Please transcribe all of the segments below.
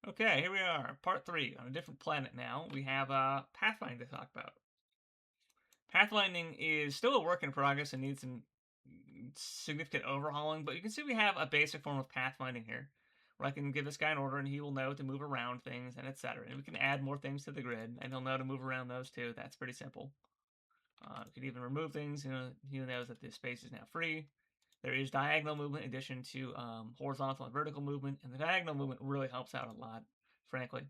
Okay, here we are, part 3, on a different planet now. We have Pathfinding to talk about. Pathfinding is still a work in progress and needs some significant overhauling, but you can see we have a basic form of pathfinding here, where I can give this guy an order and he will know to move around things and etc. And we can add more things to the grid, and he'll know to move around those too. That's pretty simple. We could even remove things. He knows that this space is now free. There is diagonal movement in addition to horizontal and vertical movement, and the diagonal movement really helps out a lot, frankly.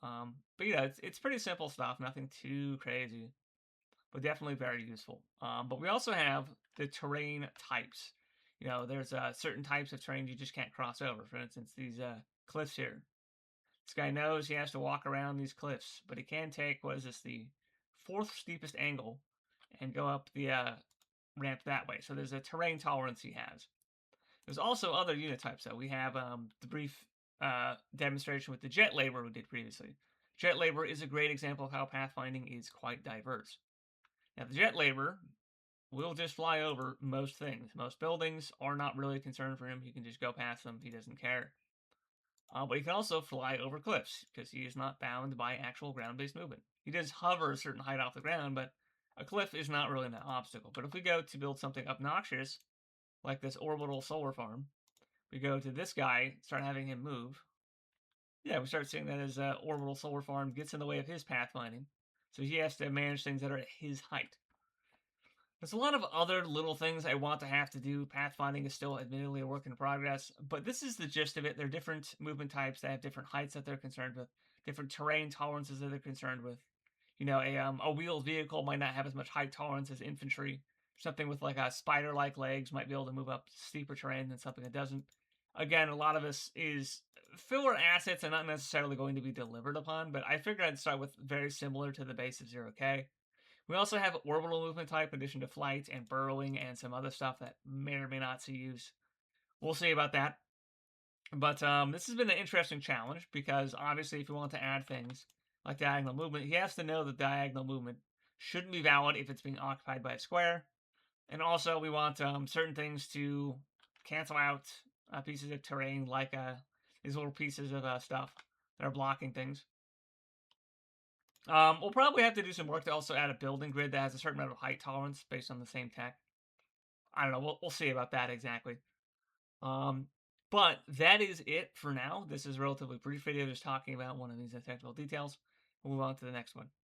But yeah, it's pretty simple stuff, nothing too crazy, but definitely very useful. But we also have the terrain types. There's certain types of terrain you just can't cross over. For instance, these cliffs here. This guy knows he has to walk around these cliffs, but he can take, what is this, the fourth steepest angle and go up the ramp that way. So there's a terrain tolerance he has. There's also other unit types, though. We have the brief demonstration with the jet laborer we did previously. Jet laborer is a great example of how pathfinding is quite diverse. Now, the jet laborer will just fly over most things. Most buildings are not really a concern for him. He can just go past them. He doesn't care. But he can also fly over cliffs because he is not bound by actual ground-based movement. He does hover a certain height off the ground, but a cliff is not really an obstacle. But if we go to build something obnoxious, like this orbital solar farm, we go to this guy, start having him move. Yeah, we start seeing that his orbital solar farm gets in the way of his pathfinding. So he has to manage things that are at his height. There's a lot of other little things I want to have to do. Pathfinding is still admittedly a work in progress, but this is the gist of it. There are different movement types that have different heights that they're concerned with, different terrain tolerances that they're concerned with. A wheeled vehicle might not have as much height tolerance as infantry. Something with like a spider-like legs might be able to move up steeper terrain than something that doesn't. Again, a lot of this is filler assets and not necessarily going to be delivered upon, but I figured I'd start with very similar to the base of 0K. We also have orbital movement type in addition to flight and burrowing and some other stuff that may or may not see use. We'll see about that. But this has been an interesting challenge because obviously, if you want to add things like diagonal movement, he has to know that diagonal movement shouldn't be valid if it's being occupied by a square. And also, we want certain things to cancel out pieces of terrain like these little pieces of stuff that are blocking things. We'll probably have to do some work to also add a building grid that has a certain amount of height tolerance based on the same tech. I don't know. We'll see about that exactly. Um, but that is it for now. This is a relatively brief video just talking about one of these technical details. We'll move on to the next one.